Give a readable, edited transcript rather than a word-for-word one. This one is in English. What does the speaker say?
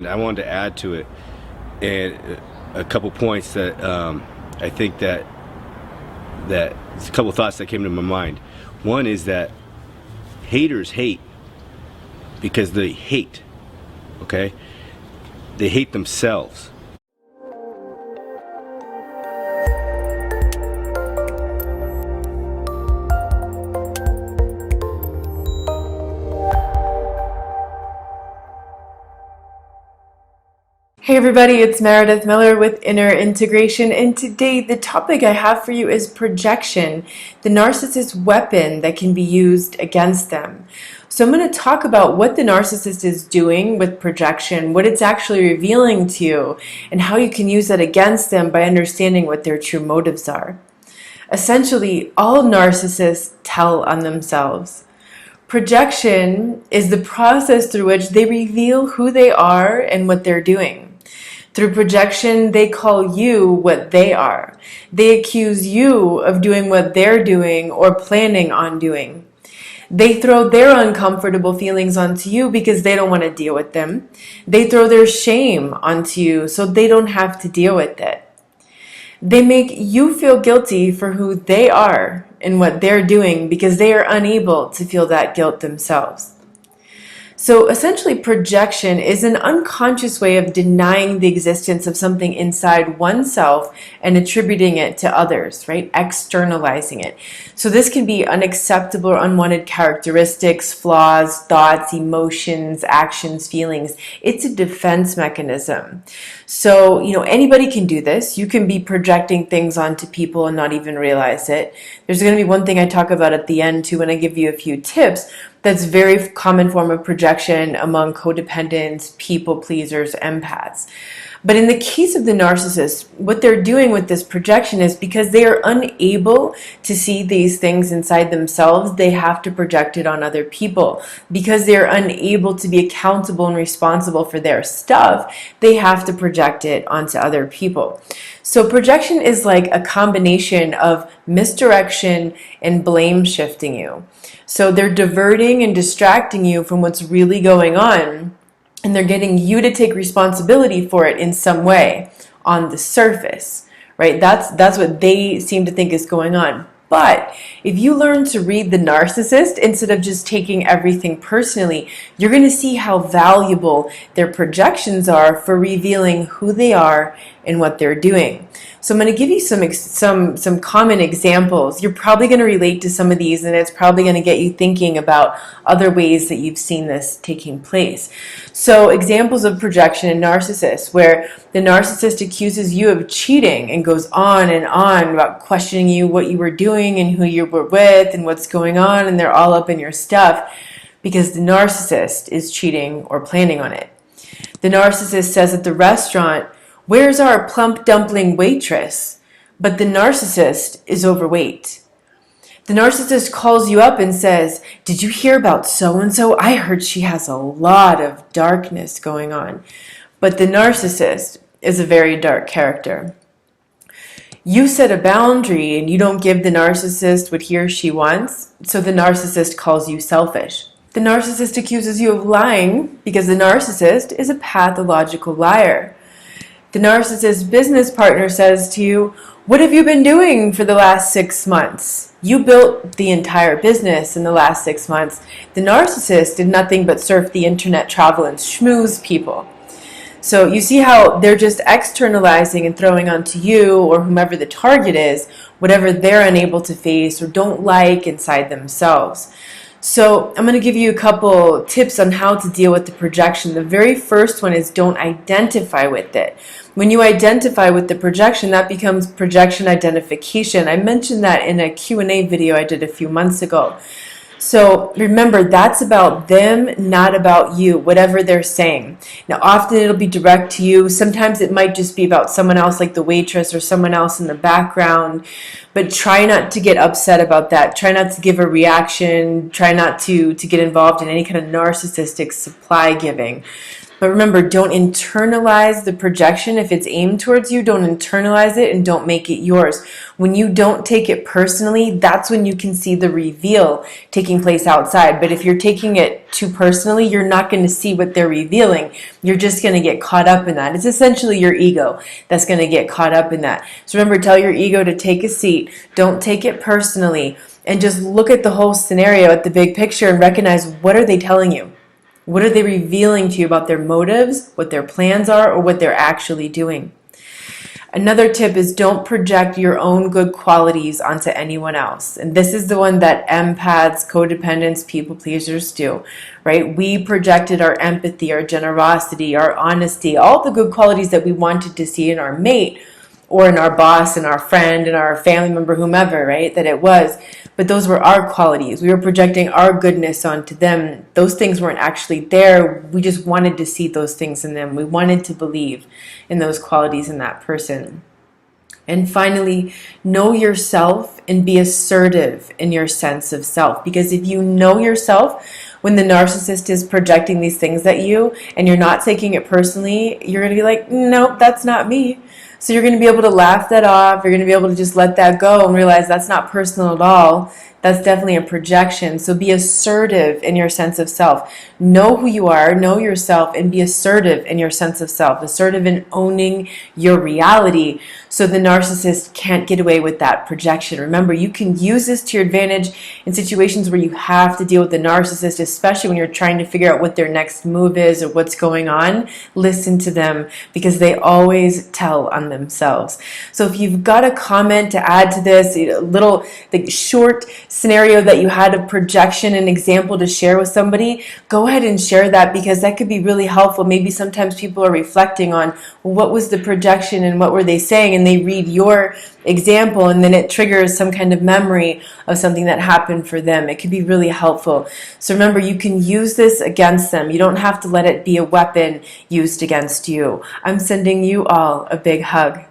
I wanted to add to it, and a couple points that I think that there's a couple thoughts that came to my mind. One is that haters hate because they hate. Okay, they hate themselves. Hey everybody, it's Meredith Miller with Inner Integration, and today the topic I have for you is projection, the narcissist's weapon that can be used against them. So I'm going to talk about what the narcissist is doing with projection, what it's actually revealing to you, and how you can use that against them by understanding what their true motives are. Essentially, all narcissists tell on themselves. Projection is the process through which they reveal who they are and what they're doing. Through projection, they call you what they are. They accuse you of doing what they're doing or planning on doing. They throw their uncomfortable feelings onto you because they don't want to deal with them. They throw their shame onto you so they don't have to deal with it. They make you feel guilty for who they are and what they're doing because they are unable to feel that guilt themselves. So essentially, projection is an unconscious way of denying the existence of something inside oneself and attributing it to others, right? Externalizing it. So this can be unacceptable or unwanted characteristics, flaws, thoughts, emotions, actions, feelings. It's a defense mechanism. So, anybody can do this. You can be projecting things onto people and not even realize it. There's going to be one thing I talk about at the end too when I give you a few tips. That's a very common form of projection among codependents, people pleasers, empaths. But in the case of the narcissist, what they're doing with this projection is because they are unable to see these things inside themselves, they have to project it on other people. Because they're unable to be accountable and responsible for their stuff, they have to project it onto other people. So projection is like a combination of misdirection and blame shifting you. So they're diverting and distracting you from what's really going on, and they're getting you to take responsibility for it in some way on the surface, right? That's what they seem to think is going on. But if you learn to read the narcissist instead of just taking everything personally, you're going to see how valuable their projections are for revealing who they are and what they're doing. So I'm going to give you some common examples. You're probably going to relate to some of these, and it's probably going to get you thinking about other ways that you've seen this taking place. So examples of projection in narcissists, where the narcissist accuses you of cheating and goes on and on about questioning you, what you were doing and who you were with and what's going on, and they're all up in your stuff because the narcissist is cheating or planning on it. The narcissist says at the restaurant, "Where's our plump dumpling waitress?" But the narcissist is overweight. The narcissist calls you up and says, "Did you hear about so-and-so? I heard she has a lot of darkness going on." But the narcissist is a very dark character. You set a boundary and you don't give the narcissist what he or she wants, so the narcissist calls you selfish. The narcissist accuses you of lying because the narcissist is a pathological liar. The narcissist business partner says to you, "What have you been doing for the last 6 months?" You built the entire business in the last 6 months. The narcissist did nothing but surf the internet, travel, and schmooze people. So you see how they're just externalizing and throwing onto you or whomever the target is, whatever they're unable to face or don't like inside themselves. So I'm going to give you a couple tips on how to deal with the projection. The very first one is don't identify with it. When you identify with the projection, that becomes projection identification. I mentioned that in a Q&A video I did a few months ago. So remember, that's about them, not about you, whatever they're saying. Now, often it'll be direct to you. Sometimes it might just be about someone else, like the waitress or someone else in the background. But try not to get upset about that. Try not to give a reaction. Try not to get involved in any kind of narcissistic supply giving. But remember, don't internalize the projection. If it's aimed towards you, don't internalize it and don't make it yours. When you don't take it personally, that's when you can see the reveal taking place outside. But if you're taking it too personally, you're not going to see what they're revealing. You're just going to get caught up in that. It's essentially your ego that's going to get caught up in that. So remember, tell your ego to take a seat. Don't take it personally. And just look at the whole scenario, at the big picture, and recognize, what are they telling you? What are they revealing to you about their motives, what their plans are, or what they're actually doing? Another tip is, don't project your own good qualities onto anyone else. And this is the one that empaths, codependents, people pleasers do, right? We projected our empathy, our generosity, our honesty, all the good qualities that we wanted to see in our mate or in our boss and our friend and our family member, whomever, right? That it was. But those were our qualities. We were projecting our goodness onto them. Those things weren't actually there. We just wanted to see those things in them. We wanted to believe in those qualities in that person. And finally, know yourself and be assertive in your sense of self. Because if you know yourself, when the narcissist is projecting these things at you and you're not taking it personally, you're going to be like, nope, that's not me. So you're going to be able to laugh that off. You're going to be able to just let that go and realize that's not personal at all. That's definitely a projection. So be assertive in your sense of self. Know who you are, know yourself, and be assertive in your sense of self. Assertive in owning your reality so the narcissist can't get away with that projection. Remember, you can use this to your advantage in situations where you have to deal with the narcissist, especially when you're trying to figure out what their next move is or what's going on. Listen to them, because they always tell on themselves. So if you've got a comment to add to this, a little short scenario that you had of projection, an example to share with somebody, go ahead and share that, because that could be really helpful. Maybe sometimes people are reflecting on, well, what was the projection and what were they saying, and they read your example and then it triggers some kind of memory of something that happened for them. It could be really helpful. So remember, you can use this against them. You don't have to let it be a weapon used against you. I'm sending you all a big hug.